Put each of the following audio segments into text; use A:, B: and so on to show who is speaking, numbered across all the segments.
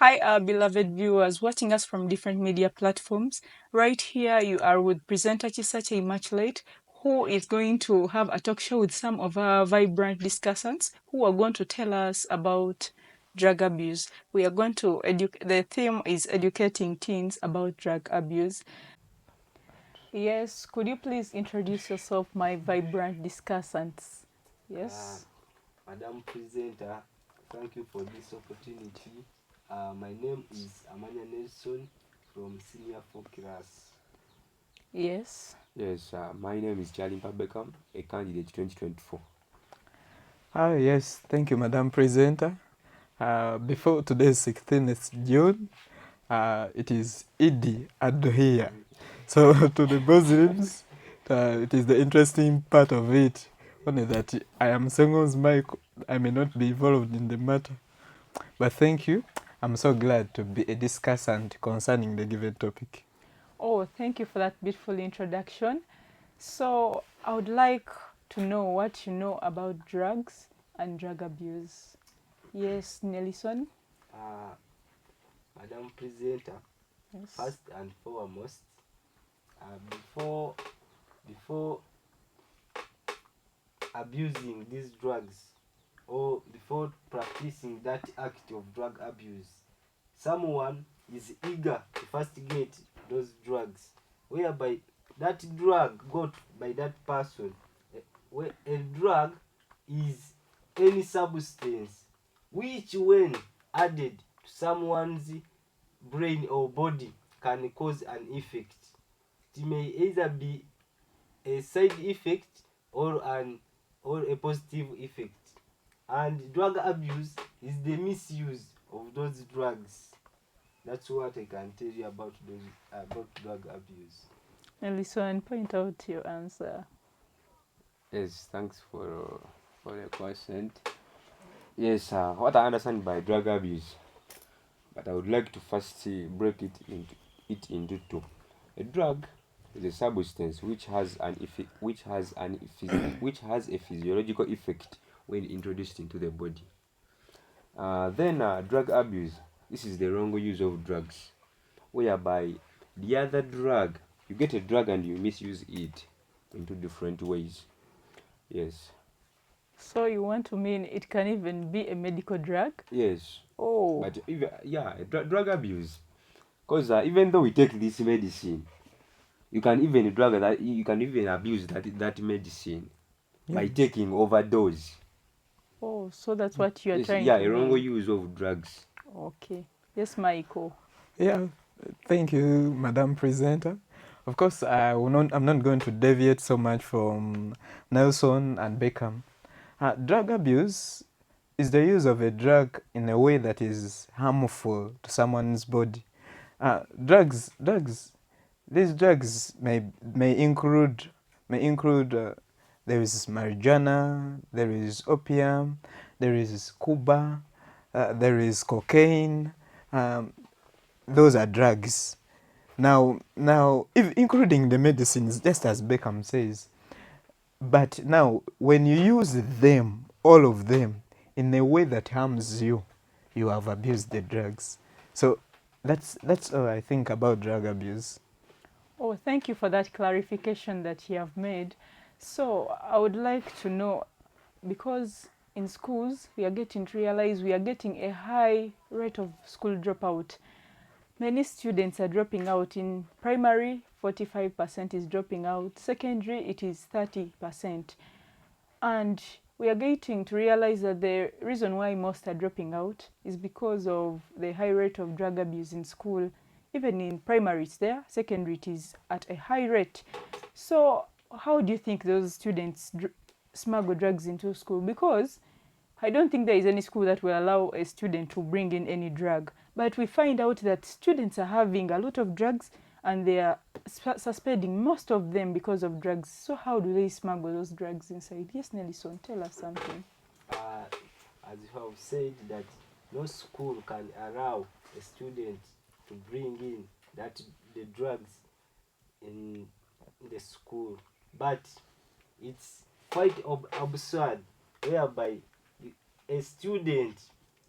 A: Hi, our beloved viewers watching us from different media platforms. Right here, you are with presenter Chisache Immaculate, who is going to have a talk show with some of our vibrant discussants who are going to tell us about drug abuse. We are going to the theme is educating teens about drug abuse. Yes, could you please introduce yourself, my vibrant discussants? Yes.
B: Madam Presenter, thank you for this opportunity. My name is Amanya Nelson from Senior 4 class.
A: Yes.
C: Yes, my name is Charlie Beckham, a candidate 2024.
D: Yes, thank you, Madam Presenter. Before today's 16th June, it is Eid Adhuhia. So to the Muslims, it is the interesting part of it. Only that I am Sengon's mic, I may not be involved in the matter. But thank you. I'm so glad to be a discussant concerning the given topic.
A: Oh, thank you for that beautiful introduction. So, I would like to know what you know about drugs and drug abuse. Yes, Nelson.
B: Uh, Madam Presenter,
A: Yes.
B: first and foremost, before abusing these drugs or before practicing that act of drug abuse, someone is eager to first get those drugs, whereby that drug got by that person. A drug is any substance which, when added to someone's brain or body, can cause an effect. It may either be a side effect or a positive effect. And drug abuse is the misuse of those drugs. That's what I can tell you about drug abuse.
A: Nelson, point out your answer.
C: Yes, thanks for the question. Yes, what I understand by drug abuse, but I would like to first break it into two. A drug is a substance which has a physiological effect when introduced into the body. Then drug abuse. This is the wrong use of drugs, whereby the other drug, you get a drug and you misuse it into different ways. Yes.
A: So, you want to mean it can even be a medical drug?
C: Yes.
A: Oh.
C: But even, yeah, drug abuse, because even though we take this medicine, you can even abuse that medicine by taking overdose.
A: Oh, so that's what you are
C: Yes,
A: trying
C: yeah,
A: to
C: a wrong
A: mean.
C: use of drugs.
A: Okay. Yes, Michael.
D: Yeah, thank you, Madam Presenter. Of course, I'm not going to deviate so much from Nelson and Beckham. Drug abuse is the use of a drug in a way that is harmful to someone's body. These drugs may include there is marijuana, there is opium, there is kuba, there is cocaine. Those are drugs. Now, including the medicines, just as Beckham says. But now, when you use them, all of them, in a way that harms you, you have abused the drugs. So that's all I think about drug abuse.
A: Oh, thank you for that clarification that you have made. So, I would like to know, because in schools we are getting to realize we are getting a high rate of school dropout. Many students are dropping out. In primary, 45% is dropping out. Secondary, it is 30%. And we are getting to realize that the reason why most are dropping out is because of the high rate of drug abuse in school. Even in primary it's there, secondary it is at a high rate. So how do you think those students smuggle drugs into school? Because I don't think there is any school that will allow a student to bring in any drug. But we find out that students are having a lot of drugs and they are suspending most of them because of drugs. So how do they smuggle those drugs inside? Yes, Nelson, tell us something.
B: As you have said, that no school can allow a student to bring in the drugs in the school, but it's quite absurd, whereby a student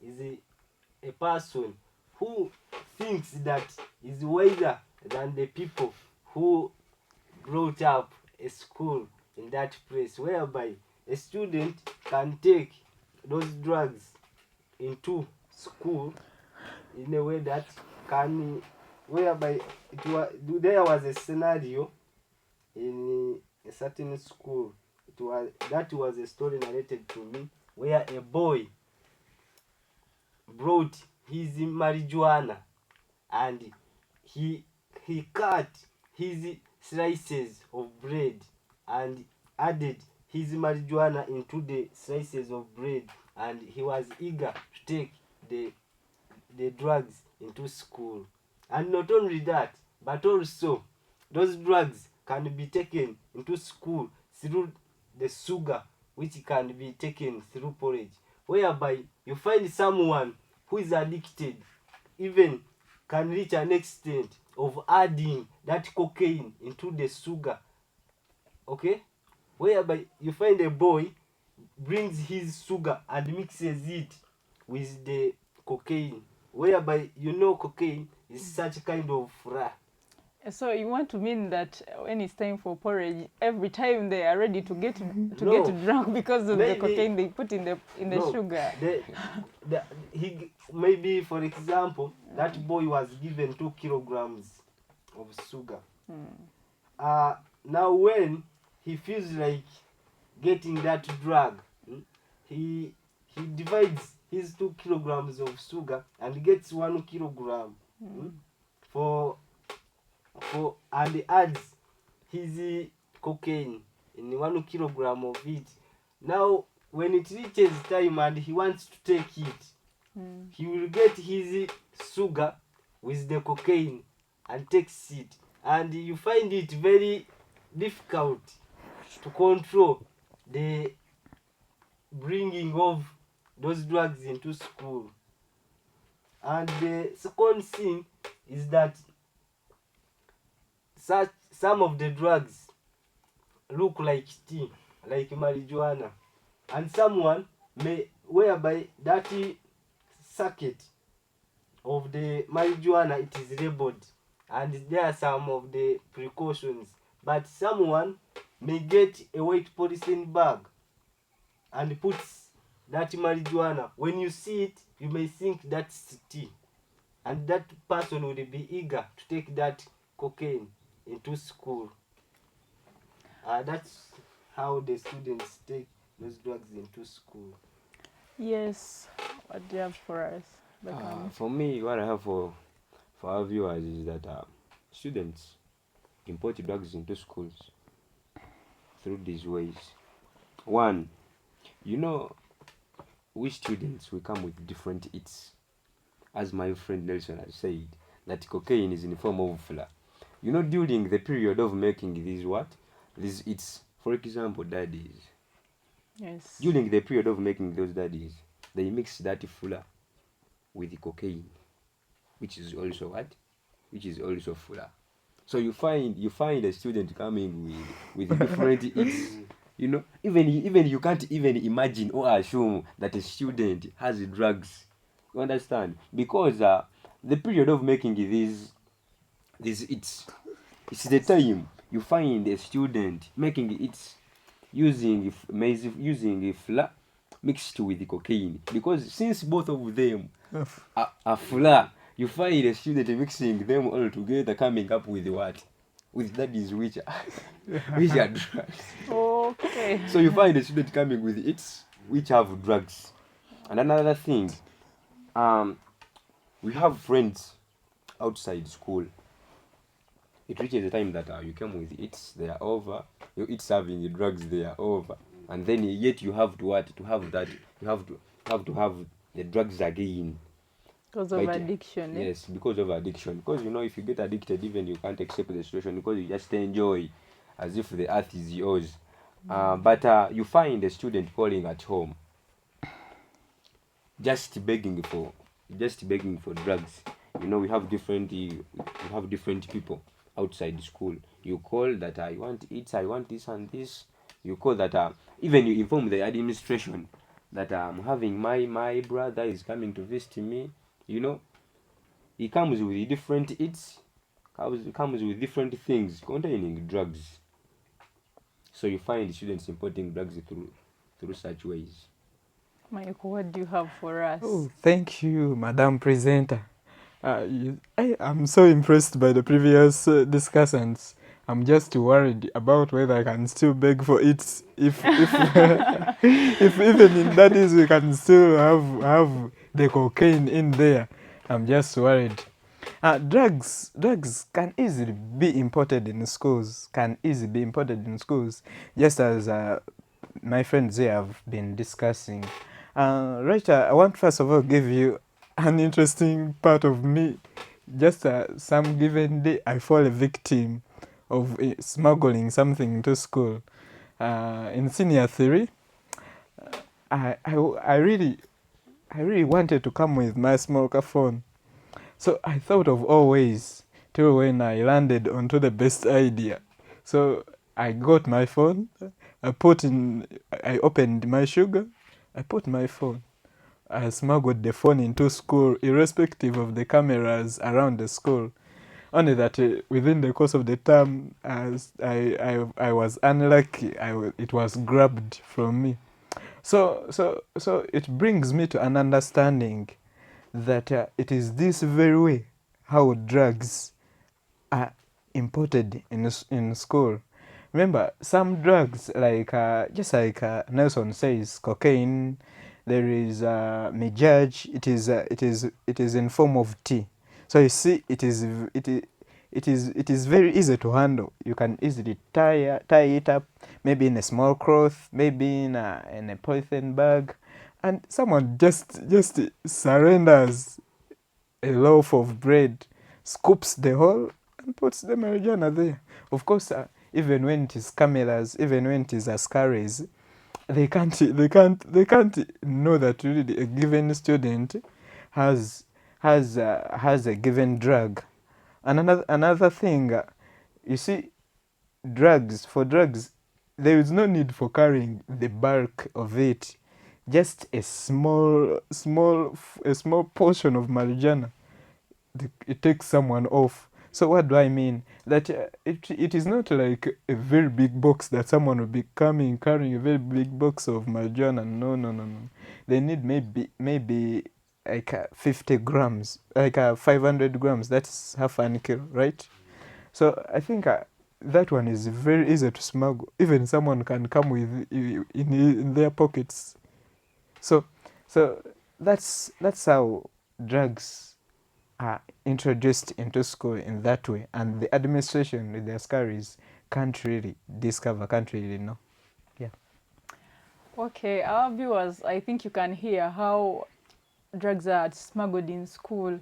B: is a person who thinks that is wiser than the people who brought up a school in that place, whereby a student can take those drugs into school in a way that can, whereby there was a scenario in a certain school. That was a story narrated to me, where a boy brought his marijuana and he cut his slices of bread and added his marijuana into the slices of bread, and he was eager to take the drugs into school. And not only that, but also those drugs can be taken into school through the sugar, which can be taken through porridge, whereby you find someone who is addicted even can reach an extent of adding that cocaine into the sugar, okay, whereby you find a boy brings his sugar and mixes it with the cocaine, whereby cocaine is such kind of flour.
A: So you want to mean that when it's time for porridge, every time they are ready to get
B: No.
A: get drunk because of
B: Maybe-
A: the cocaine they put in the
B: No,
A: sugar.
B: Maybe, for example, that boy was given 2 kilograms of sugar. Now when he feels like getting that drug, he divides his 2 kilograms of sugar and gets 1 kilogram and adds his cocaine in 1 kilogram of it. Now when it reaches time and he wants to take it, he will get his sugar with the cocaine and takes it, and you find it very difficult to control the bringing of those drugs into school. And the second thing is that some of the drugs look like tea, like marijuana, and someone may, whereby that circuit of the marijuana, it is labeled and there are some of the precautions, but someone may get a white polythene bag and puts that marijuana. When you see it, you may think that's tea, and that person will be eager to take that cocaine into school. That's how the students take those drugs into school.
A: Yes. What do you have for us? Bekami?
C: For me, what I have for our viewers is that students import drugs into schools through these ways. One, we students, we come with different eats. As my friend Nelson has said, that cocaine is in the form of flour. During the period of making these eats, for example, daddies,
A: Yes.
C: during the period of making those daddies, they mix that flour with the cocaine, which is also what? Which is also flour. So you find a student coming with different eats. Even you can't even imagine or assume that a student has drugs. You understand? Because the period of making these eats, it's the time you find a student making it using flour mixed with the cocaine, because since both of them are flour, you find a student mixing them all together, coming up with what? With that is which are drugs.
A: Okay.
C: So you find a student coming with it which have drugs. And another thing, we have friends outside school. It reaches the time that you come with it, they are over. You eat serving the drugs, they are over. And then yet you have to what? To have that, you have to have the drugs again.
A: Because of addiction.
C: Yes, because of addiction. Because if you get addicted, even you can't accept the situation, because you just enjoy as if the earth is yours. But you find a student calling at home, just begging for drugs. We have different people outside school. You call that I want it, I want this and this. You call that even you inform the administration that I'm having my brother is coming to visit me. It comes with different eats, comes with different things containing drugs. So you find students importing drugs through such ways.
A: Michael, what do you have for us?
D: Oh, thank you, Madam Presenter. I'm so impressed by the previous discussants. I'm just worried about whether I can still beg for it. If even in that is we can still have the cocaine in there. I'm just worried. Drugs can easily be imported in schools. Just as my friends here have been discussing. Right, I want first of all give you an interesting part of me. Just some given day, I fall a victim of smuggling something into school. In senior 3, I really wanted to come with my smoker phone. So I thought of all ways till when I landed onto the best idea. So I got my phone, I opened my sugar, I put my phone. I smuggled the phone into school, irrespective of the cameras around the school. Only that within the course of the term, as I was unlucky, it was grabbed from me. So it brings me to an understanding that it is this very way how drugs are imported in school. Remember, some drugs like just like Nelson says, cocaine. There is Mijaj. It is in form of tea. So you see, it is very easy to handle. You can easily tie it up, maybe in a small cloth, maybe in a polythene bag, and someone just surrenders a loaf of bread, scoops the whole, and puts the marijuana there. Of course, even when it is cameras, even when it is askaris, they can't know that really a given student has a given drug. And another thing, you see, for drugs, there is no need for carrying the bulk of it. Just a small portion of marijuana, it takes someone off. So what do I mean? That it is not like a very big box that someone will be carrying a very big box of marijuana. No. They need maybe like 50 grams, like 500 grams. That's half an kilo, right? So I think that one is very easy to smuggle. Even someone can come with in their pockets. So that's how drugs are introduced into school in that way, and the administration with their scaries can't really discover, can't really know. Yeah.
A: Okay, our viewers, I think you can hear how drugs are smuggled in school.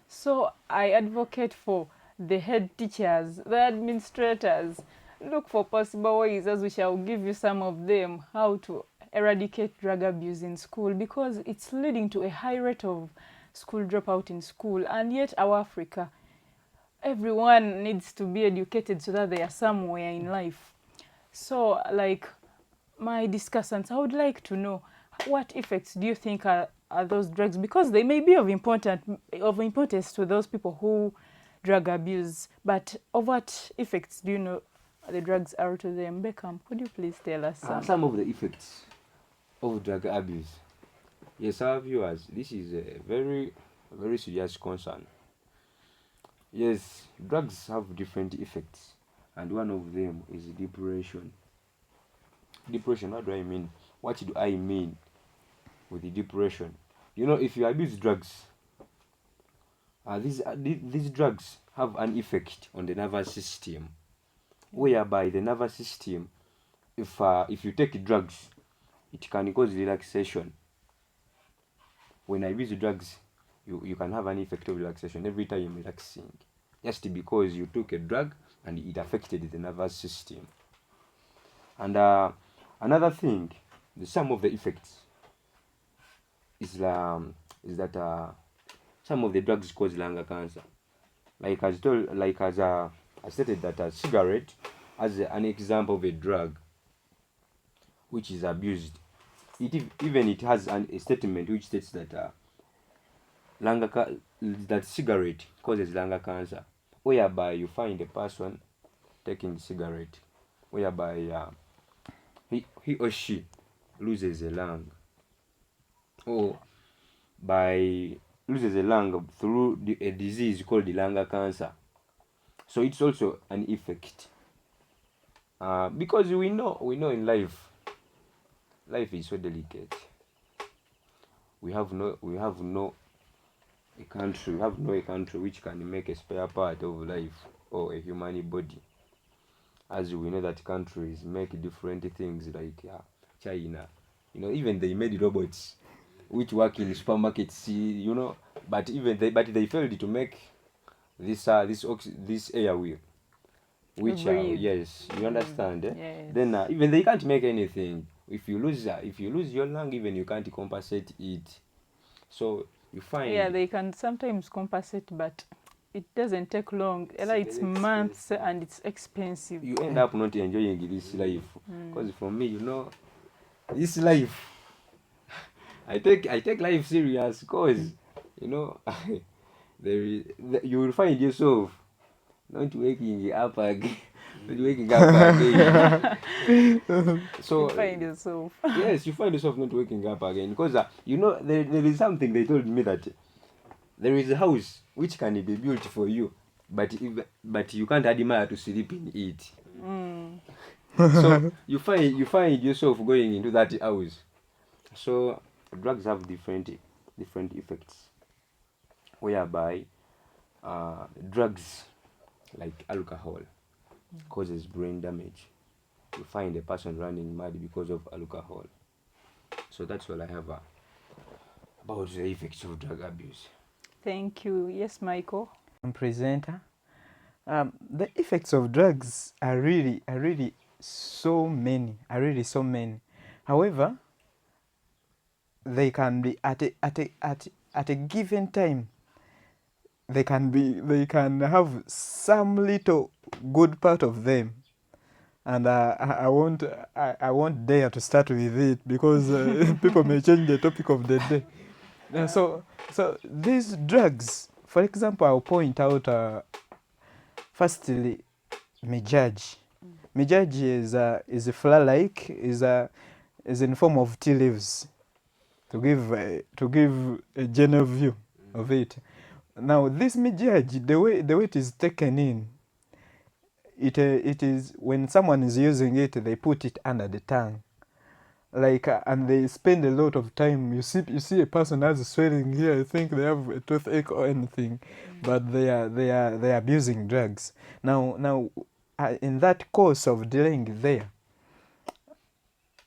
A: So I advocate for the head teachers, the administrators, look for possible ways, as we shall give you some of them, how to eradicate drug abuse in school, because it's leading to a high rate of school dropout in school. And yet our Africa, everyone needs to be educated so that they are somewhere in life. So like my discussants, I would like to know, what effects do you think are those drugs, because they may be of importance to those people who drug abuse, but of what effects do you know the drugs are to them? Beckham, could you please tell us
C: Some of the effects of drug abuse. Yes, our viewers, this is a very serious concern. Yes, drugs have different effects, and one of them is depression. Depression, what do I mean? What do I mean with the depression? You know, if you abuse drugs, these drugs have an effect on the nervous system, whereby the nervous system, if you take drugs, it can cause relaxation. When I use drugs, you can have an effect of relaxation every time you're relaxing, just because you took a drug and it affected the nervous system. And another thing, some of the effects is that some of the drugs cause lung cancer. I stated that a cigarette as an example of a drug which is abused. It has a statement which states that that cigarette causes lung cancer, whereby you find a person taking cigarette, whereby he or she loses a lung, or by loses a lung through a disease called the lung cancer. So it's also an effect. Because we know in life is so delicate. We have no a country which can make a spare part of life or a human body. As we know that countries make different things like China, even they made robots which work in supermarkets, but they failed to make this air wheel, which
A: Breathe.
C: yes, you understand.
A: Yes.
C: Then even they can't make anything. If you lose your lung, even you can't compensate it. So you find
A: Yeah, they can sometimes compensate, but it doesn't take long.
B: very
A: It's months
B: expensive.
A: and it's expensive.
C: you end up not enjoying this life. Because for me, this life, I take life serious. Because you will find yourself not waking up again. Not waking up again. So
A: You find yourself.
C: yes, you find yourself not waking up again, because there is something they told me, that there is a house which can be built for you, but you can't admire to sleep in it. So you find yourself going into that house. So drugs have different effects, whereby drugs like alcohol causes brain damage. You find a person running mad because of alcohol. So that's all I have about the effects of drug abuse.
A: Thank you. Yes, Michael.
D: Presenter. The effects of drugs are really so many. However, they can be at a given time. They can have some little good part of them, and I won't dare to start with it, because people may change the topic of the day. So these drugs, for example, I'll point out firstly mijaji. Mijaji is a flower-like, is in form of tea leaves, to give a general view of it. Now this mijaji, the way it is taken in, it is when someone is using it, they put it under the tongue, like and they spend a lot of time. You see a person has swelling here. I think they have a toothache or anything, but they are abusing drugs. Now in that course of dealing there,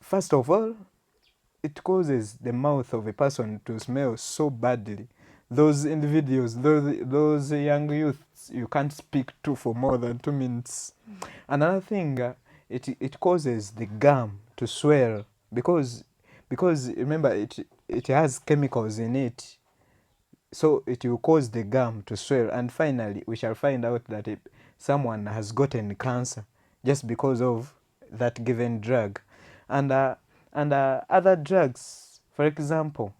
D: first of all, it causes the mouth of a person to smell so badly. Those individuals, those young youths, you can't speak to for more than 2 minutes. Another thing, it causes the gum to swell, because remember it has chemicals in it, so it will cause the gum to swell, and finally we shall find out that someone has gotten cancer just because of that given drug. And other drugs, for example,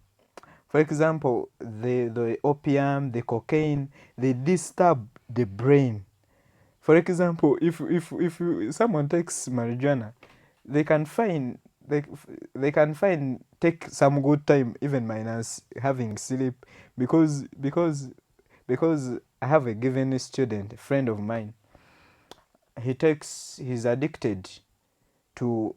D: the opium, the cocaine, they disturb the brain. For example, if someone takes marijuana, they can find take some good time, even minus having sleep, because I have a given student, a friend of mine. He's addicted to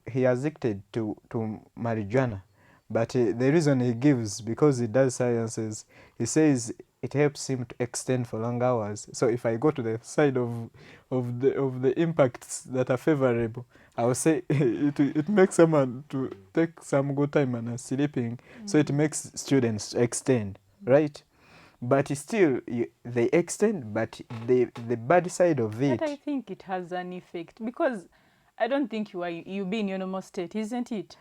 D: marijuana, but the reason he gives, because he does sciences, he says it helps him to extend for long hours. So if I go to the side of the impacts that are favorable, I will say it makes someone to take some good time and sleeping, so it makes students extend, right? But still, they extend, but the bad side of it.
A: But I think it has an effect, because I don't think you be in your normal state, isn't it?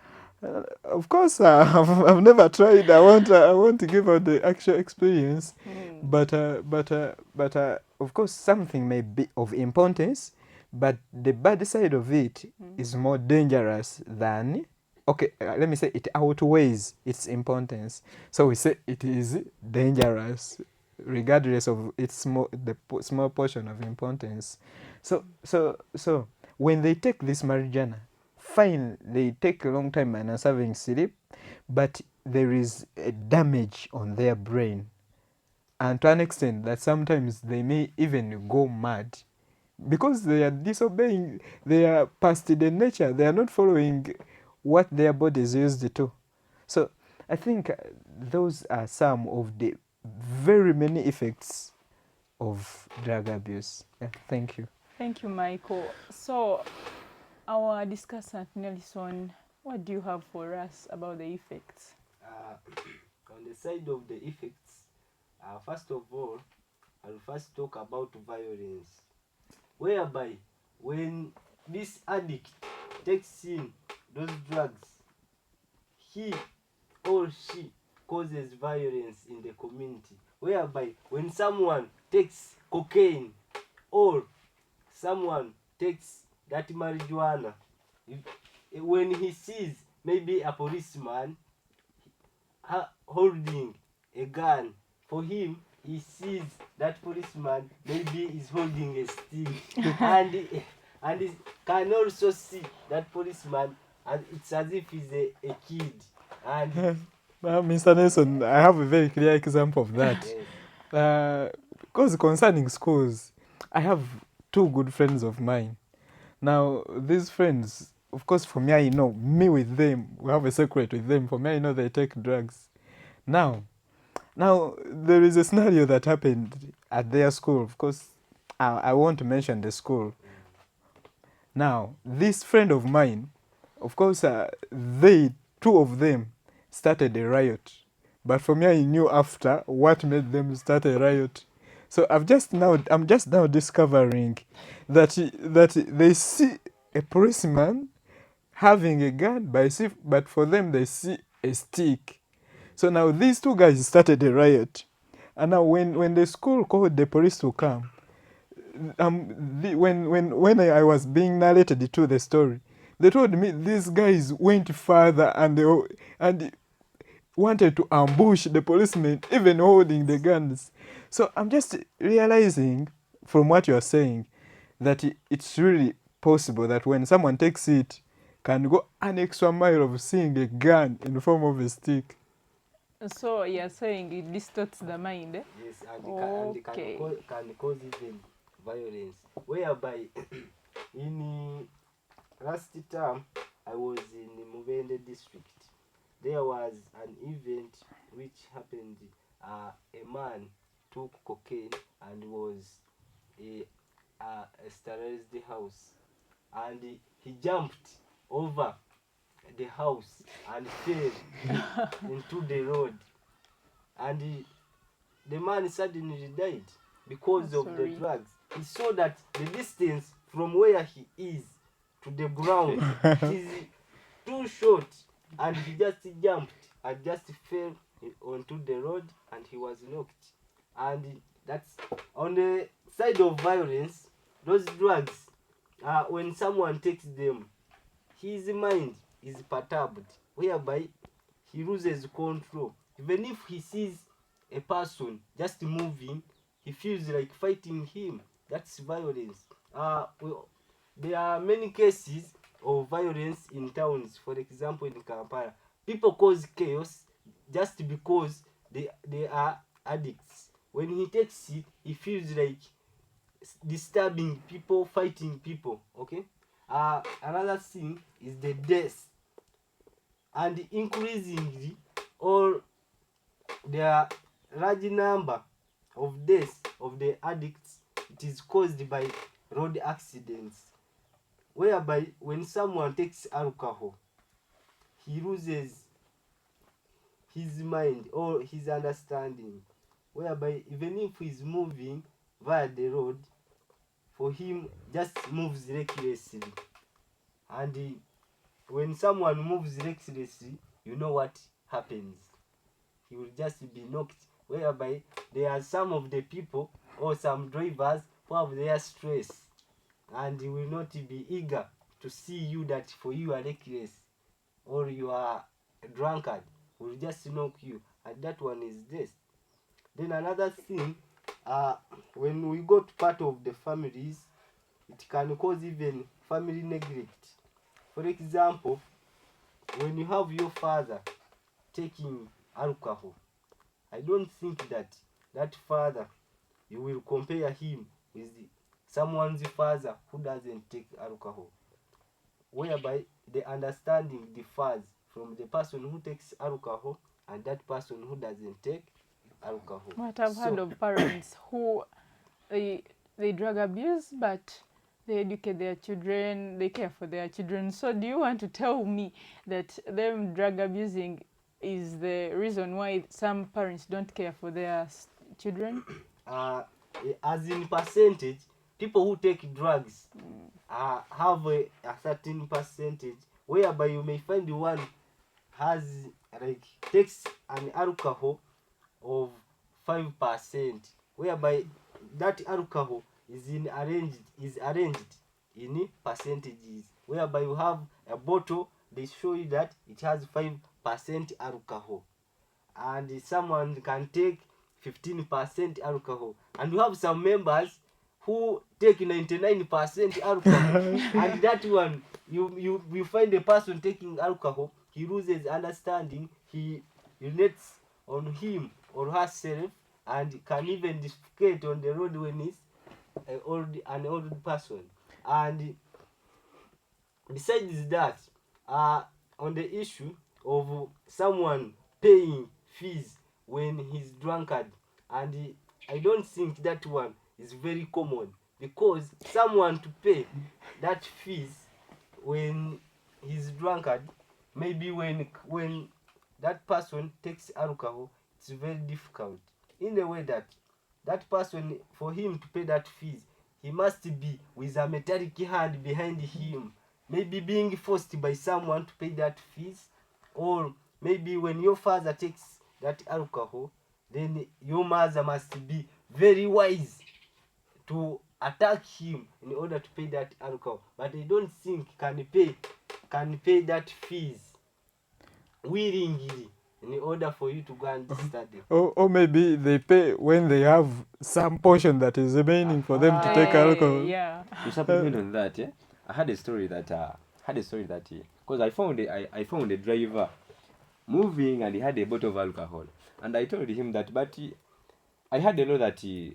D: Of course, I've never tried. I want to give out the actual experience, but of course something may be of importance, but the bad side of it is more dangerous than okay, let me say it outweighs its importance. So we say it is dangerous, regardless of its small portion of importance. So when they take this marijuana, fine, they take a long time minus having sleep, but there is a damage on their brain, and to an extent that sometimes they may even go mad because they are disobeying, they are past the nature, they are not following what their bodies used to. So I think those are some of the very many effects of drug abuse. Yeah, thank you.
A: Thank you, Michael. So, our discussant Nelson, what do you have for us about the effects?
B: On the side of the effects, first of all, I'll first talk about violence, whereby when this addict takes in those drugs, he or she causes violence in the community, whereby when someone takes cocaine or someone takes that marijuana, when he sees maybe a policeman holding a gun, for him, he sees that policeman maybe is holding a stick, and he can also see that policeman, and it's as if he's a kid. And
D: Mr. Nelson, I have a very clear example of that.
B: yes,
D: Because concerning schools, I have two good friends of mine. Now, these friends, of course, for me, I know, me with them, we have a secret with them. For me, I know they take drugs. Now, there is a scenario that happened at their school. Of course, I want to mention the school. Now, this friend of mine, of course, two of them, started a riot. But for me, I knew after what made them start a riot. So I'm just now discovering that they see a policeman having a gun, but for them they see a stick. So now these two guys started a riot, and now when the school called the police to come, when I was being narrated to the story, they told me these guys went further and wanted to ambush the policemen, even holding the guns. So I'm just realizing from what you're saying that it's really possible that when someone takes it, can go an extra mile of seeing a gun in the form of a stick.
A: So, you're saying it distorts the mind? Eh?
B: yes, and
A: Okay.
B: can cause even violence, whereby in last term I was in Mubende district. There was an event which happened. A man took cocaine and was sterilized the house, and he jumped over the house and fell into the road, and the man suddenly died because
A: Oh,
B: of the
A: sorry.
B: drugs. He saw that the distance from where he is to the ground is too short, and he just jumped and just fell onto the road, and he was knocked. And that's on the side of violence. Those drugs, when someone takes them, his mind is perturbed, whereby he loses control. Even if he sees a person just moving, he feels like fighting him. That's violence. There are many cases of violence in towns. For example, in Kampala, people cause chaos just because they are addicts. When he takes it, he feels like disturbing people, fighting people. Okay. Another thing is the death, and increasingly, or there are large number of deaths of the addicts. It is caused by road accidents, whereby when someone takes alcohol, he loses his mind or his understanding, whereby even if he's moving via the road, for him just moves recklessly. And when someone moves recklessly, you know what happens. He will just be knocked, whereby there are some of the people or some drivers who have their stress, and he will not be eager to see you that for you are reckless. or you are a drunkard, will just knock you, and that one is death. Then another thing, when we go to part of the families, it can cause even family neglect. For example, when you have your father taking alcohol, I don't think that that father, you will compare him with someone's father who doesn't take alcohol, whereby the understanding differs from the person who takes alcohol and that person who doesn't take alcohol.
A: But I've heard of parents who they drug abuse, but they educate their children, they care for their children. So do you want to tell me that them drug abusing is the reason why some parents don't care for their children?
B: As in percentage, people who take drugs have a certain percentage, whereby you may find one has like takes an alcohol of 5%, whereby that alcohol is arranged in percentages, whereby you have a bottle, they show you that it has 5% alcohol, and someone can take 15% alcohol, and you have some members who take 99% alcohol and that one, you find a person taking alcohol, he loses understanding, he urinates on him or herself, and can even defecate on the road when he's an old person. And besides that, on the issue of someone paying fees when he's drunkard, and I don't think that one is very common, because someone to pay that fees when he's drunkard, maybe when that person takes alcohol, it's very difficult, in the way that that person, for him to pay that fees, he must be with a metallic hand behind him, maybe being forced by someone to pay that fees. Or maybe when your father takes that alcohol, then your mother must be very wise to attack him in order to pay that alcohol. But I don't think can pay that fees willingly in order for you to go and study.
D: Or maybe they pay when they have some portion that is remaining for them to take alcohol.
A: Yeah.
C: To supplement on that, yeah, I had a story that because I found a driver moving and he had a bottle of alcohol, and I told him that, but I had a law that you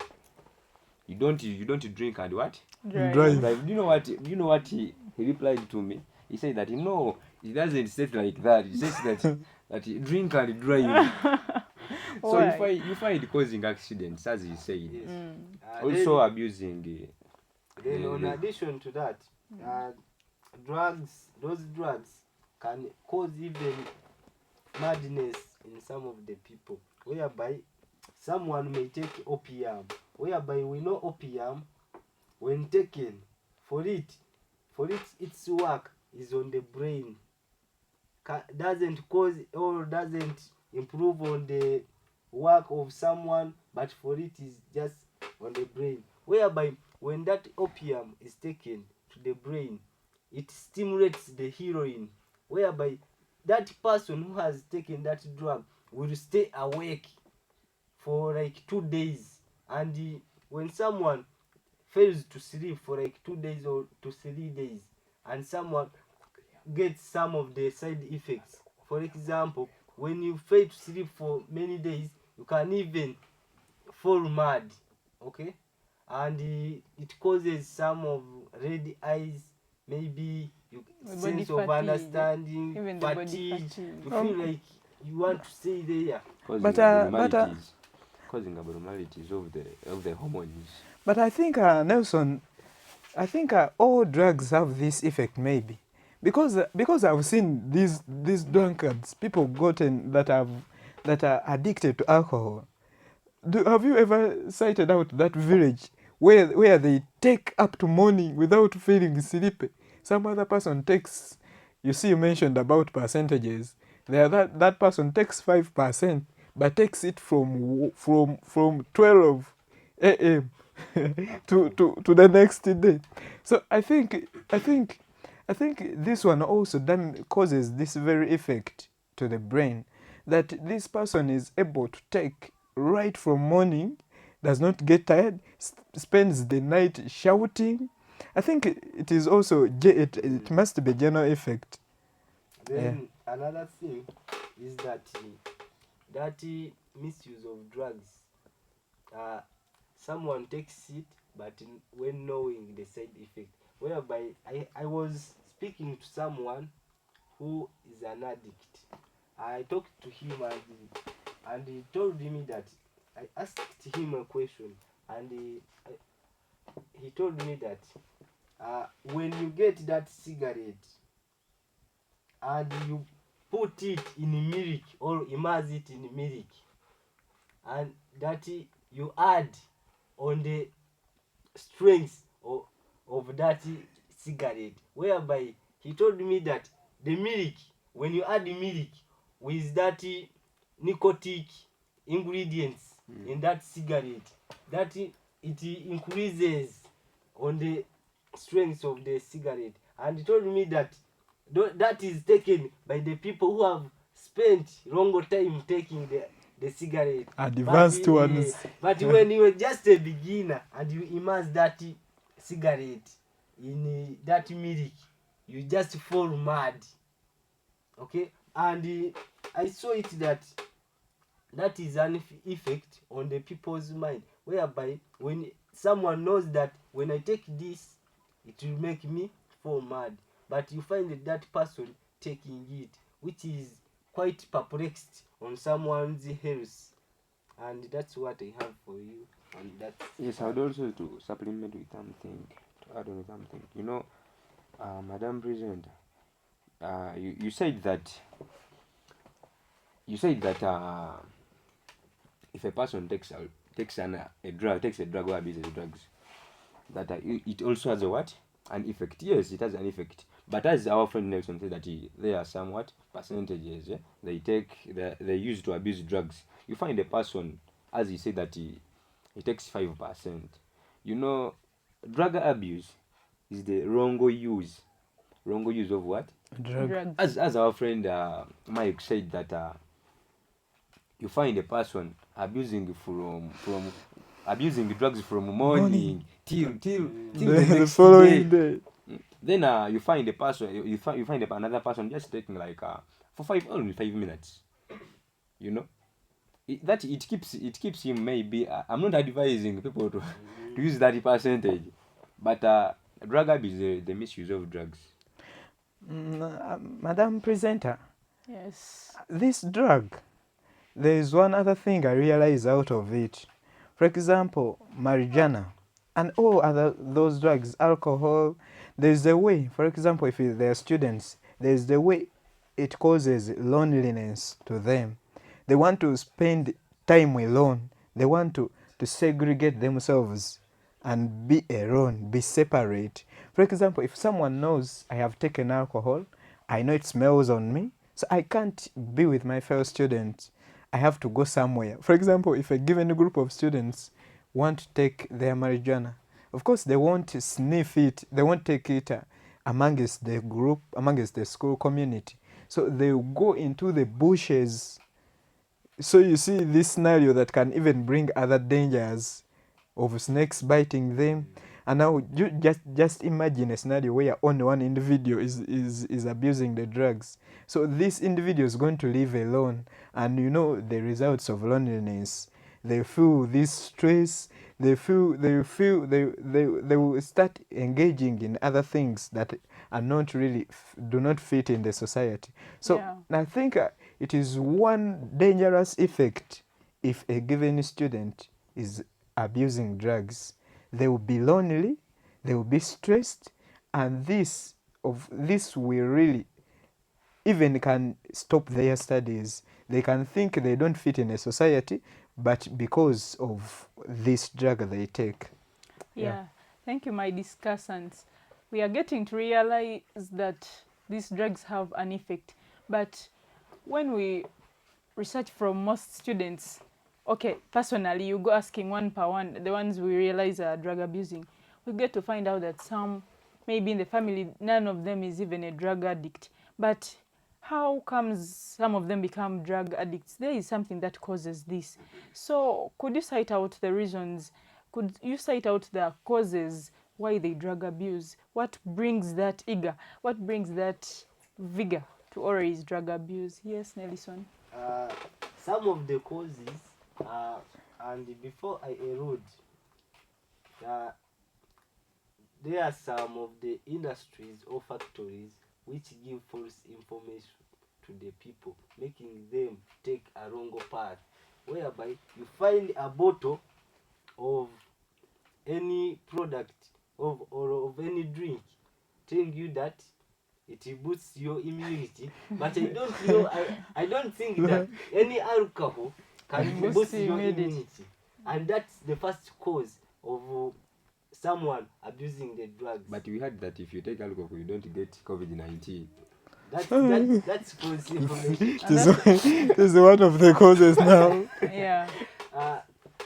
C: don't drink and what
D: Drive.
C: drive. Do you know what he replied to me? He said that no, he doesn't say it like that. He says that you drink and drive. So you find causing accidents, as he said.
B: Yes.
C: Also abusing.
B: Then on addition to that, those drugs can cause even madness in some of the people, whereby someone may take opium, whereby we know opium, when taken, for its work is on the brain, doesn't cause or doesn't improve on the work of someone, but for it is just on the brain, whereby when that opium is taken to the brain, it stimulates the heroin, whereby that person who has taken that drug will stay awake for like 2 days. And when someone fails to sleep for like 2 days or to 3 days, and someone gets some of the side effects, for example, when you fail to sleep for many days, you can even fall mad, okay? And it causes some of red eyes, maybe sense of understanding,
A: even
B: fatigue. You feel like you want to stay there.
C: Causing abnormalities of the hormones.
D: But I think Nelson, I think all drugs have this effect, maybe because I've seen these drunkards, people that are addicted to alcohol. Have you ever cited out that village where they take up to morning without feeling sleepy? Some other person takes, you mentioned about percentages. That person takes 5%, but takes it from 12 a.m. to the next day. So I think I think this one also causes this very effect to the brain, that this person is able to take right from morning, does not get tired, spends the night shouting. I think it is also it must be general effect.
B: Then another thing is that misuse of drugs. Someone takes it, but when knowing the side effect, whereby I was speaking to someone who is an addict. I talked to him and he told me that I asked him a question, and he told me that when you get that cigarette and you put it in milk or immerse it in milk, and that you add on the strength of that cigarette, whereby he told me that the milk, when you add the milk with that nicotine ingredients in that cigarette, that it increases on the strength of the cigarette. And he told me that that is taken by the people who have spent longer time taking the cigarette.
D: Advanced ones.
B: But when you were just a beginner and you immerse that cigarette in that milk, you just fall mad. Okay? And I saw it that is an effect on the people's mind, whereby when someone knows that when I take this, it will make me fall mad, but you find that person taking it, which is quite perplexed on someone's health. And that's what I have for you on that.
C: Yes, I would also to supplement with something, to add on with something. You know, Madam President, you said that if a person takes a drug or abuses drugs, that it also has a what? An effect. Yes, it has an effect. But as our friend Nelson said, that there are somewhat percentages they use to abuse drugs. You find a person, as he said, that he takes 5%. You know, drug abuse is the wrong use of what?
D: Drug.
C: As our friend Mike said, that you find a person abusing drugs from morning till the
D: The
C: next
D: following
C: day.
D: day.
C: Then you find a person, you find another person just taking like for only 5 minutes. You know, it keeps him, maybe. I'm not advising people to use that percentage, but drug abuse is the misuse of drugs.
D: Madam Presenter,
A: Yes.
D: this drug, there is one other thing I realize out of it. For example, marijuana and all other those drugs, alcohol, there's a way, for example, if they're students, there's the way it causes loneliness to them. They want to spend time alone. They want to segregate themselves and be alone, be separate. For example, if someone knows I have taken alcohol, I know it smells on me, so I can't be with my fellow students. I have to go somewhere. For example, if a given group of students want to take their marijuana, of course they won't sniff it, they won't take it amongst the group, amongst the school community. So they will go into the bushes. So you see this scenario that can even bring other dangers of snakes biting them. And now you just imagine a scenario where only one individual is abusing the drugs. So this individual is going to live alone, and you know the results of loneliness. They feel this stress. They will start engaging in other things that are not really do not fit in the society. So
A: Yeah.
D: I think it is one dangerous effect if a given student is abusing drugs. They will be lonely, they will be stressed, and this will really even can stop their studies. They can think they don't fit in a society, but because of this drug they take.
A: Yeah. Thank you, my discussants. We are getting to realize that these drugs have an effect. But when we research from most students, okay, personally, you go asking one per one, the ones we realize are drug abusing, we get to find out that some maybe in the family none of them is even a drug addict, but how comes some of them become drug addicts? There is something that causes this. So could you cite out the reasons? Could you cite out the causes why they drug abuse? What brings that eager? What brings that vigor to always drug abuse? Yes, Nelson.
B: Some of the causes, and before I erode, uh, there are some of the industries or factories which give false information to the people, making them take a wrong path, whereby you find a bottle of any product or of any drink telling you that it boosts your immunity, but I don't think that any alcohol can
A: Boost
B: boost your
A: immunity.
B: immunity, and that's the first cause of someone abusing the drugs.
C: But we heard that if you take alcohol, you don't get COVID-19.
B: That's false information.
D: This is one of the causes now.
A: Yeah.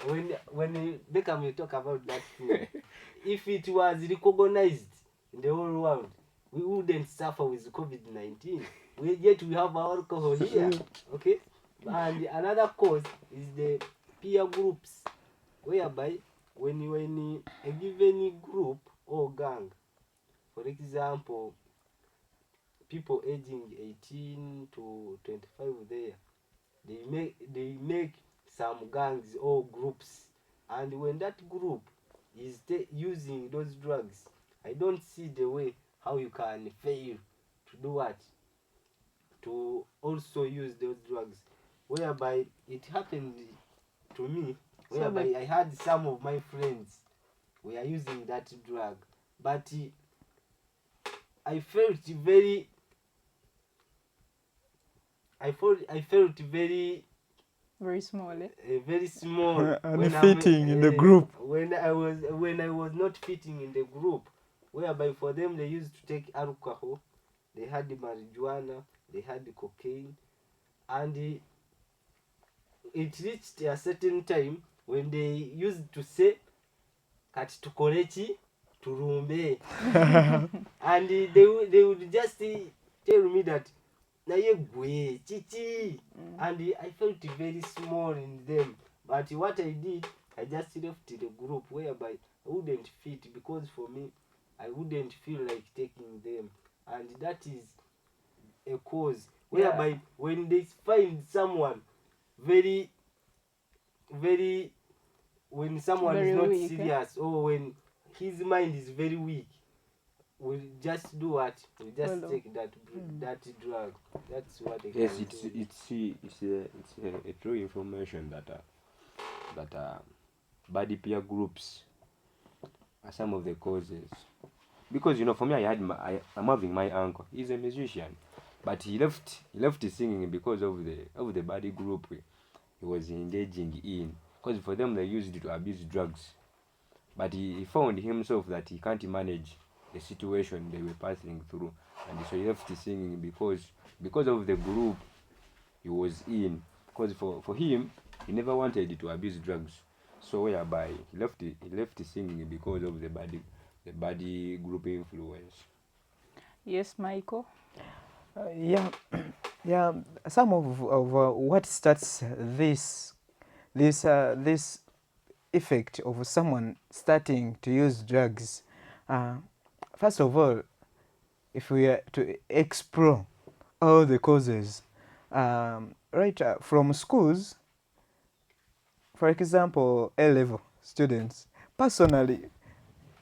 B: When Beckham you talk about that thing, if it was recognized in the whole world, we wouldn't suffer with COVID-19. Yet we have alcohol here, okay? And another cause is the peer groups, whereby when a given group or gang, for example, people aging 18 to 25 there, they make some gangs or groups, and when that group is using those drugs, I don't see the way how you can fail to do what, to also use those drugs, whereby it happened to me, whereby I had some of my friends were using that drug, but I felt very
A: Very small, eh?
B: very small
D: Unfitting in the group.
B: when I was not fitting in the group, whereby for them they used to take alcohol, they had the marijuana, they had the cocaine, and it reached a certain time when they used to say kati tukolechi turumbe and they would just tell me that naye gwe chichi, and I felt very small in them, but what I did, I just left the group, whereby I wouldn't fit, because for me I wouldn't feel like taking them, and that is a cause whereby when they find someone very when someone
A: Very
B: is not
A: weak,
B: serious, or when his mind is very weak, we just do what, we just
A: Follow.
B: take that drug. That's what they
C: Yes,
B: can do.
C: it's a true information that body peer groups are some of the causes. Because for me, I'm having my uncle. He's a musician, but he left singing because of the body group he was engaging in. Because for them they used to abuse drugs, but he found himself that he can't manage the situation they were passing through, and so he left singing because of the group he was in. Because for him, he never wanted to abuse drugs, so whereby he left singing because of the body group influence.
A: Yes, Michael.
D: Yeah, yeah. Some of what starts this effect of someone starting to use drugs. First of all, if we are to explore all the causes, from schools, for example, A-level students. Personally,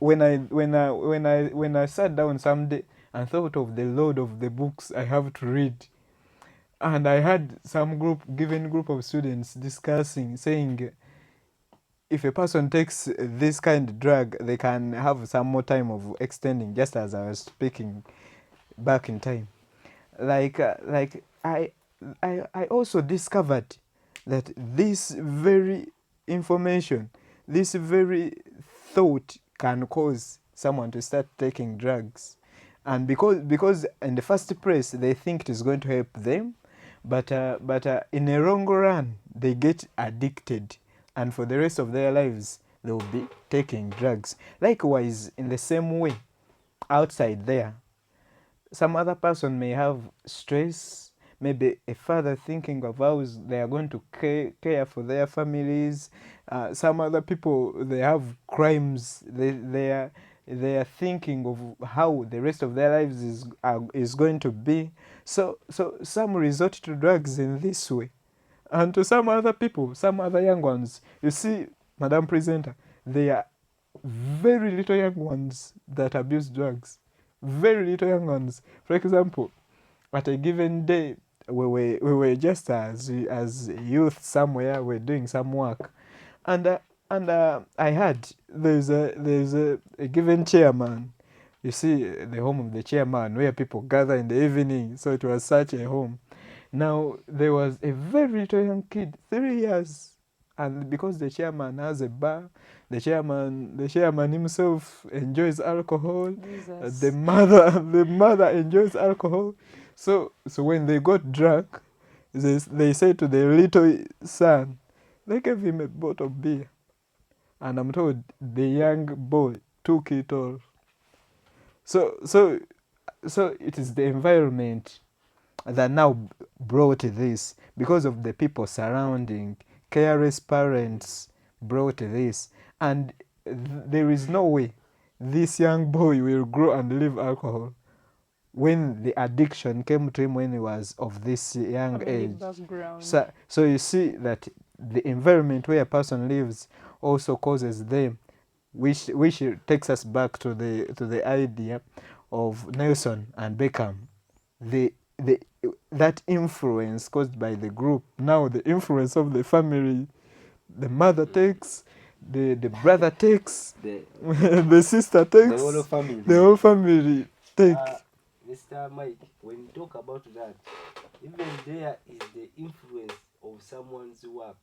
D: when I sat down someday and thought of the load of the books I have to read, and I had some group of students discussing, saying, if a person takes this kind of drug, they can have some more time of extending, just as I was speaking back in time. Like I also discovered that this very information, this very thought can cause someone to start taking drugs. And because in the first place they think it is going to help them, but in a long run they get addicted, and for the rest of their lives they will be taking drugs. Likewise, in the same way, outside there. Some other person may have stress, maybe a father thinking of how they are going to care for their families. Some other people, they have crimes, they are thinking of how the rest of their lives is going to be. So some resort to drugs in this way. And to some other people, some other young ones, you see, Madam Presenter, they are very little young ones that abuse drugs. Very little young ones. For example, at a given day, we were just as youth somewhere, we're doing some work, and I had there's a given chairman. You see, the home of the chairman where people gather in the evening. So it was such a home. Now there was a very little young kid, 3 years, and because the chairman has a bar, the chairman himself enjoys alcohol.
A: Jesus.
D: The mother enjoys alcohol. So when they got drunk, they said to the little son, they gave him a bottle of beer, and I'm told the young boy took it all. So it is the environment that now brought this, because of the people surrounding. Careless parents brought this, and there is no way this young boy will grow and leave alcohol when the addiction came to him when he was of this young
A: Family
D: age.
A: background.
D: So you see that the environment where a person lives also causes them, which takes us back to the idea of Nelson and Beckham. That influence caused by the group, now the influence of the family, the mother takes, the brother takes, the sister takes, the whole family take.
B: Mr. Mike, when you talk about that, even there is the influence of someone's work,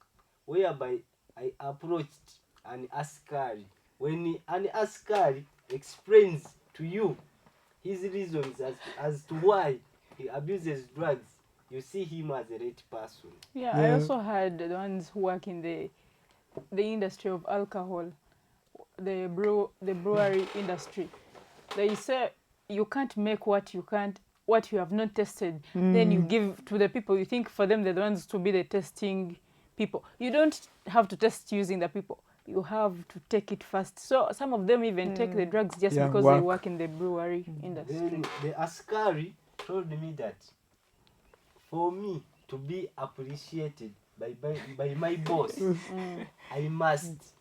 B: whereby I approached an askari. When an askari explains to you his reasons as to why he abuses drugs, you see him as a right person.
A: Yeah, I also had the ones who work in the industry of alcohol, the brewery industry. They say you can't make what you have not tested. Then you give to the people. You think for them they're the ones to be the testing people. You don't have to test using the people. You have to take it first. So some of them even take the drugs just because they work in the brewery industry.
B: Then the askari told me that for me to be appreciated by my boss, I must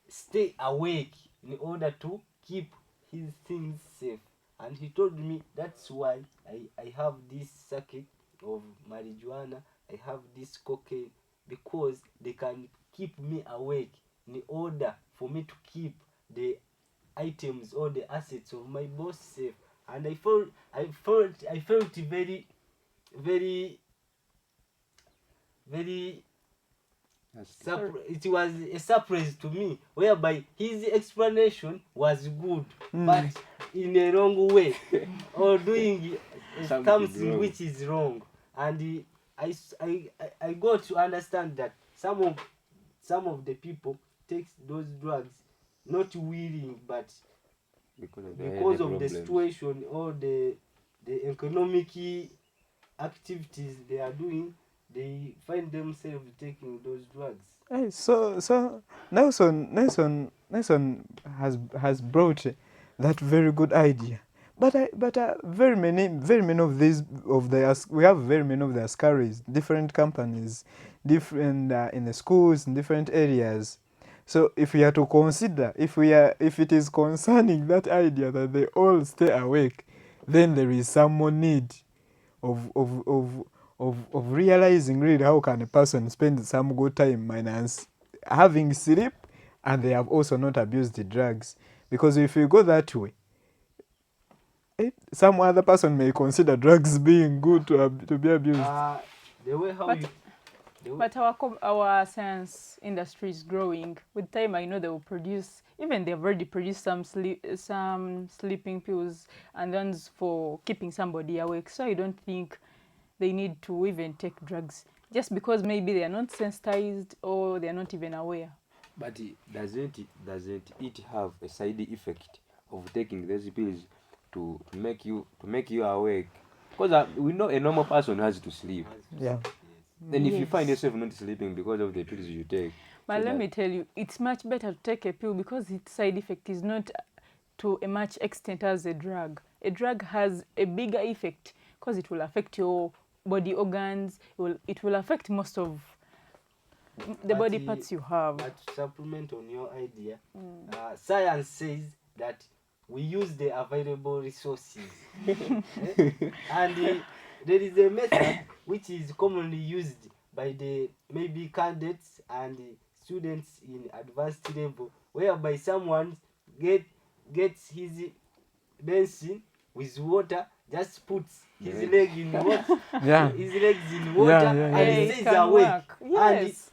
B: stay awake in order to keep his things safe. And he told me that's why I have this circuit of marijuana, I have this cocaine, because they can keep me awake in order for me to keep the items or the assets of my boss safe. And I felt very, very, very it was a surprise to me, whereby his explanation was good, but in a wrong way, or doing something which is wrong. And I got to understand that some of the people take those drugs not willing, but because of the situation or the economic activities they are doing, they find themselves taking those drugs.
D: Hey, so Nelson has brought that very good idea. But very many of these we have very many of the askaris, different companies, different in the schools in different areas. So if we are to consider, if it is concerning that idea that they all stay awake, then there is some more need of realizing really how can a person spend some good time minus having sleep, and they have also not abused the drugs. Because if you go that way, some other person may consider drugs being good to be abused.
B: The way how
A: But our science industry is growing. With time, I know they will produce. Even they've already produced some sleeping pills and ones for keeping somebody awake. So I don't think they need to even take drugs just because maybe they are not sensitized or they are not even aware.
C: But doesn't it have a side effect of taking those pills? to make you awake. Because we know a normal person has to sleep.
D: Yeah.
C: Then if you find
A: Yes.
C: yourself not sleeping because of the pills you take,
A: But
C: so
A: let
C: that-
A: me tell you, it's much better to take a pill because its side effect is not to a much extent as a drug. A drug has a bigger effect because it will affect your body organs. It will affect most of the
B: But,
A: body parts you have.
B: But to supplement on your idea, science says that we use the available resources. Eh? And there is a method which is commonly used by the maybe candidates and students in advanced level, whereby someone gets his benson with water, just puts his
C: Right.
B: leg in water,
D: Yeah.
B: his legs in water,
D: Yeah, yeah,
B: and
D: yeah.
B: he
A: It
B: stays
A: can
B: awake.
A: work.
B: And
A: Yes.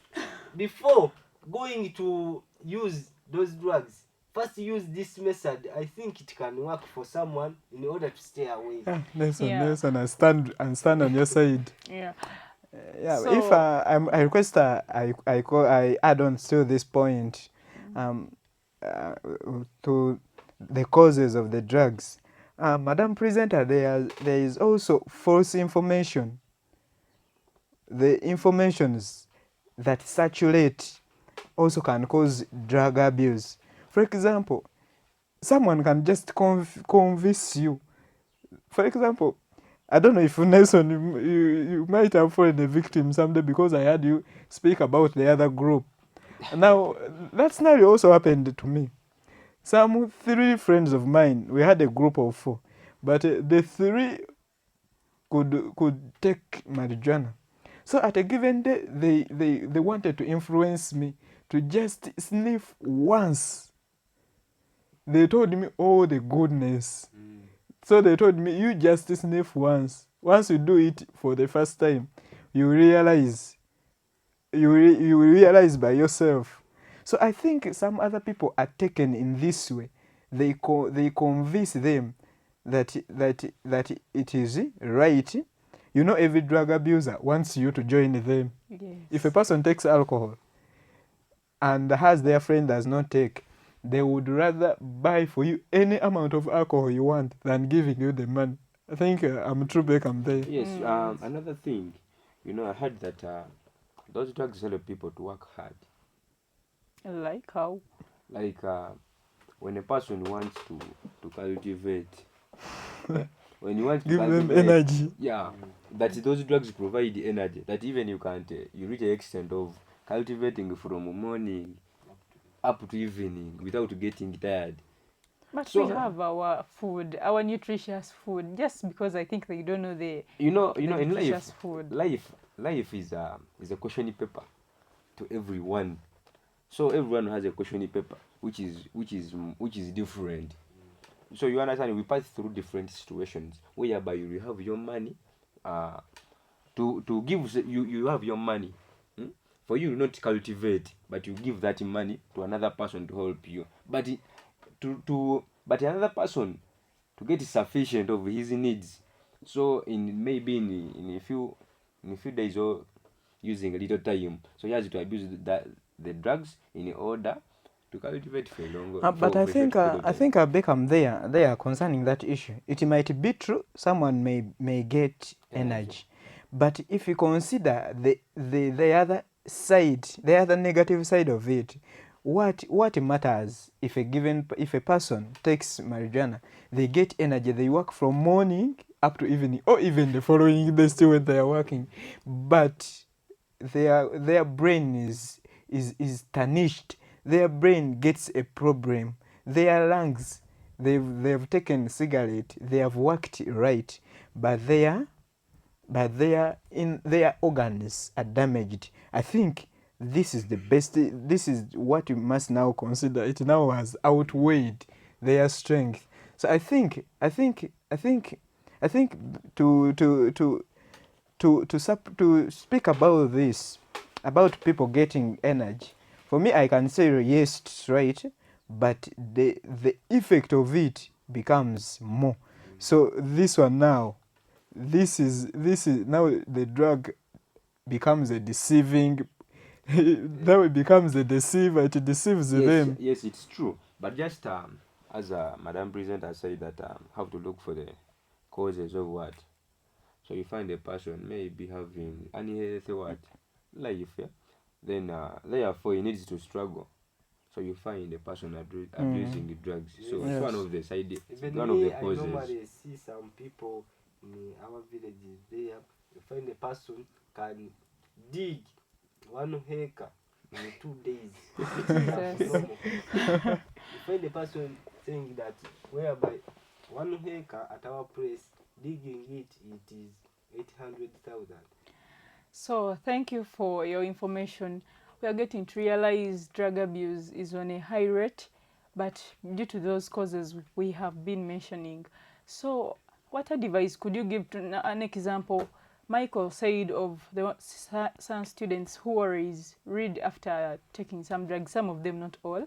B: before going to use those drugs, first use this method. I think it can work for someone in order to stay awake.
D: Yeah, Nelson,
A: Yeah.
D: Nelson, I stand on your side.
A: Yeah.
D: Yeah,
A: So-
D: if I request I add on to this point, uh, to the causes of the drugs. Madam Presenter, there is also false information. The informations that circulate also can cause drug abuse. For example, someone can just convince you. For example, I don't know if Nelson, you might have fallen a victim someday because I heard you speak about the other group. Now, that scenario also happened to me. Some 3 friends of mine, we had a group of 4, but the 3 could take marijuana. So at a given day, they wanted to influence me to just sniff once. They told me all the goodness. So they told me, you just sniff once. Once you do it for the first time, you realize, you realize by yourself. So I think some other people are taken in this way. They convince them that it is right. You know, every drug abuser wants you to join them.
A: Yes.
D: If a person takes alcohol and has their friend does not take, they would rather buy for you any amount of alcohol you want than giving you the money. I think I'm true, Beckham there.
C: Yes, another thing, I heard that those drugs help people to work hard.
A: Like how?
C: Like when a person wants to cultivate, when you want to
D: Give them
C: cultivate,
D: energy.
C: yeah, that those drugs provide the energy that even you can't, you reach the extent of cultivating from morning up to evening without getting tired.
A: But
C: So-
A: we have our food, our nutritious food, just because I think they don't know the
C: In
A: nutritious
C: life,
A: food.
C: life is a question paper to everyone. So everyone has a question paper, which is different. So you understand, we pass through different situations whereby you have your money, to give you have your money, for you not cultivate, but you give that money to another person to help you. But but another person to get sufficient of his needs. So maybe in a few days or using a little time, so he has to abuse the drugs in order to cultivate for a longer.
D: But
C: for
D: I
C: a
D: think
C: short period of
D: I
C: time.
D: think Beckham there concerning that issue. It might be true. Someone may get energy, but if you consider the other side, the other negative side of it, what matters if a person takes marijuana, they get energy. They work from morning up to evening, or even the following day still when they are working, but their brain is tarnished. Their brain gets a problem. Their lungs, they've taken cigarette, they have worked right, but their organs are damaged. I think this is the best. This is what you must now consider. It now has outweighed their strength. So I think to speak about this, about people getting energy, for me I can say yes, it's right, but the effect of it becomes more. So this one now, this is now the drug becomes a deceiving. Now it becomes a deceiver. It deceives them.
C: Yes, it's true. But just as Madam Presenter said that have to look for the causes of what. So you find a person maybe having unhealthy what life, yeah? Then therefore he needs to struggle. So you find a person abusing drugs. So it's one
D: Yes.
C: of the side,
B: Even
C: one of the
B: me, I
C: causes.
B: normally see some people in our villages there. You find a person can dig 1 acre in 2 days. Which is
A: Jesus.
B: abnormal. You find a person saying that whereby 1 acre at our place, digging it is 800,000.
A: So thank you for your information. We are getting to realize drug abuse is on a high rate, but due to those causes we have been mentioning. So what advice could you give to an example? Michael said of some students who always read after taking some drugs, some of them, not all.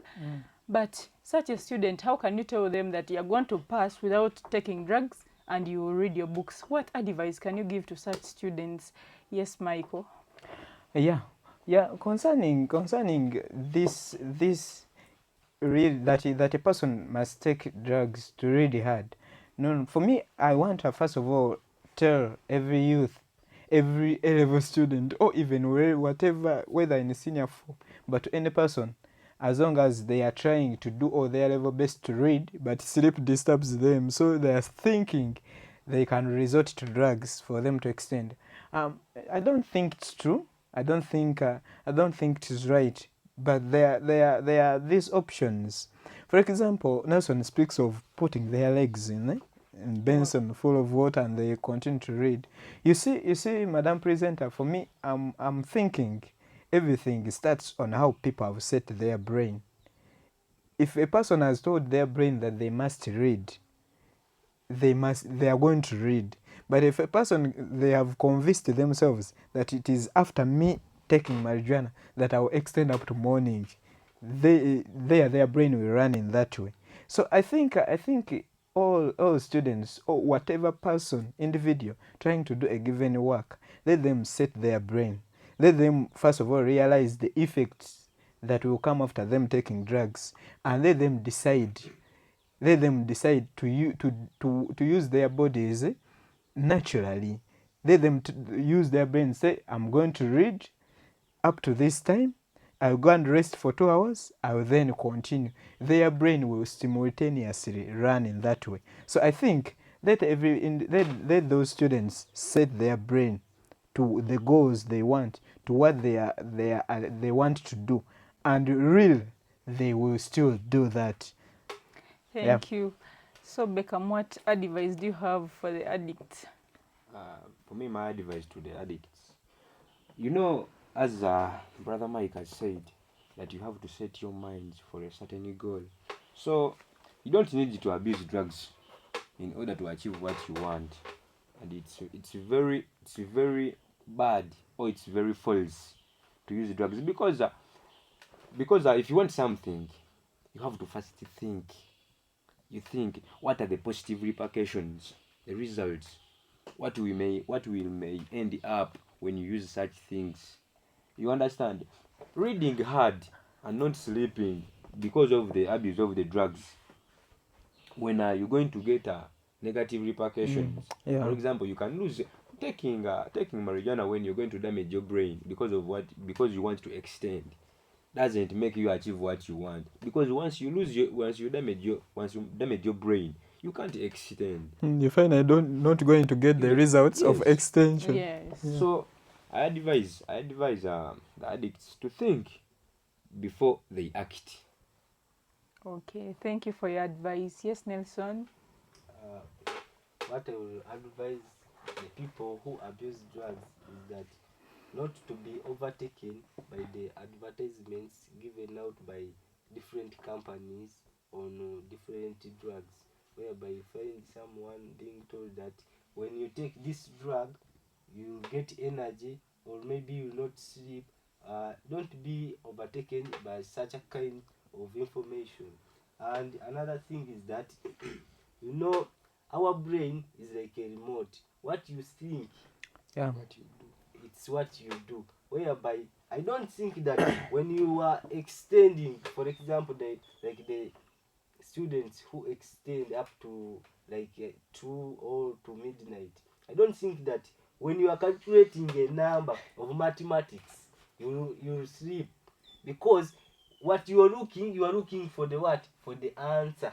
A: But such a student, how can you tell them that you are going to pass without taking drugs and you will read your books? What advice can you give to such students? Yes, Michael.
D: Yeah, concerning this read that a person must take drugs to read hard. No, for me, I want to first of all tell every youth, every A-level student, or even whatever, whether in senior four, but to any person, as long as they are trying to do all their level best to read, but sleep disturbs them, so they are thinking they can resort to drugs for them to extend. I don't think it's true. I don't think it is right. But there are these options. For example, Nelson speaks of putting their legs in basin full of water and they continue to read. You see, Madam Presenter. For me, I'm thinking everything starts on how people have set their brain. If a person has told their brain that they must read, they are going to read. But if a person, they have convinced themselves that it is after me taking marijuana that I will extend up to morning, their brain will run in that way. So I think all students or whatever person, individual trying to do a given work, let them set their brain. Let them first of all realize the effects that will come after them taking drugs, and let them decide to use their bodies naturally. Let them use their brain. Say, I'm going to read up to this time. I'll go and rest for 2 hours. I will then continue. Their brain will simultaneously run in that way. So I think let those students set their brain to the goals they want, to what they want to do, and really they will still do that.
A: Thank you. So, Beckham, what advice do you have for the addicts?
C: For me, my advice to the addicts, as Brother Mike has said, that you have to set your minds for a certain goal. So you don't need to abuse drugs in order to achieve what you want, and it's very bad, or it's very false to use drugs, because if you want something, you have to first think. You think, what are the positive repercussions, the results, what will may end up when you use such things. You understand? Reading hard and not sleeping because of the abuse of the drugs, when you're going to get negative repercussions.
D: Yeah.
C: For example, you can lose taking marijuana when you're going to damage your brain because you want to extend. Doesn't make you achieve what you want, because once you damage your brain, you can't extend.
D: You find not going to get the results of
C: Yes.
D: extension.
A: Yes.
D: Yeah.
C: So I advise the addicts to think before they act.
A: Okay, thank you for your advice. Yes, Nelson.
B: What I will advise the people who abuse drugs is that not to be overtaken by the advertisements given out by different companies on different drugs, whereby you find someone being told that when you take this drug you get energy, or maybe you will not sleep. Don't be overtaken by such a kind of information. And another thing is that our brain is like a remote. What you think,
D: Yeah.
B: it's what you do. Whereby I don't think that when you are extending, for example, the students who extend up to like 2 or to midnight. I don't think that when you are calculating a number of mathematics, you sleep, because what you are looking for the what? For the answer.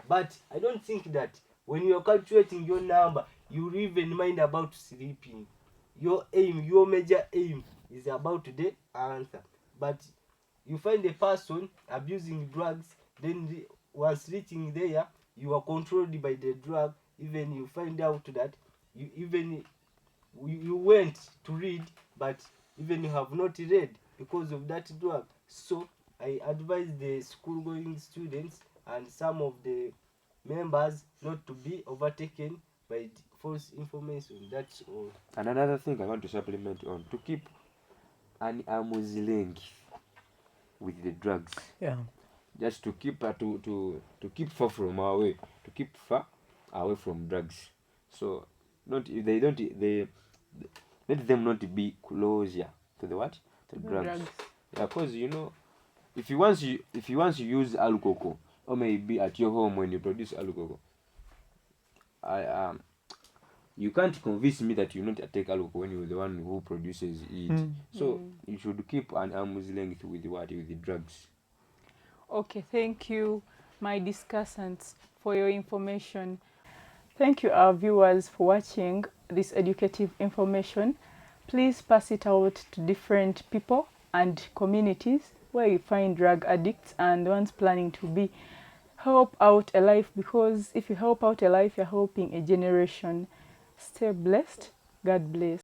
B: But I don't think that when you are calculating your number, you even mind about sleeping. Your aim, your major aim is about the answer. But you find a person abusing drugs, then once reaching there, you are controlled by the drug. Even you find out that you went to read, but even you have not read because of that drug. So I advise the school going students and some of the members not to be overtaken by false information. That's all.
C: And another thing I want to supplement on, to keep an arm's length with the drugs,
D: Yeah.
C: just to keep to keep far from our way, to keep far away from drugs. So not if they don't they let them not be closer to the what? To
A: The
C: drugs.
A: drugs.
C: Yeah, because you know, if you once you use alcohol, or maybe at your home when you produce alcohol, you can't convince me that you not take alcohol when you're the one who produces it. So you should keep an arm's length with what? With the drugs.
A: Okay, thank you, my discussants, for your information. Thank you, our viewers, for watching this educative information. Please pass it out to different people and communities where you find drug addicts and ones planning to be. Help out a life, because if you help out a life, you're helping a generation. Stay blessed. God bless.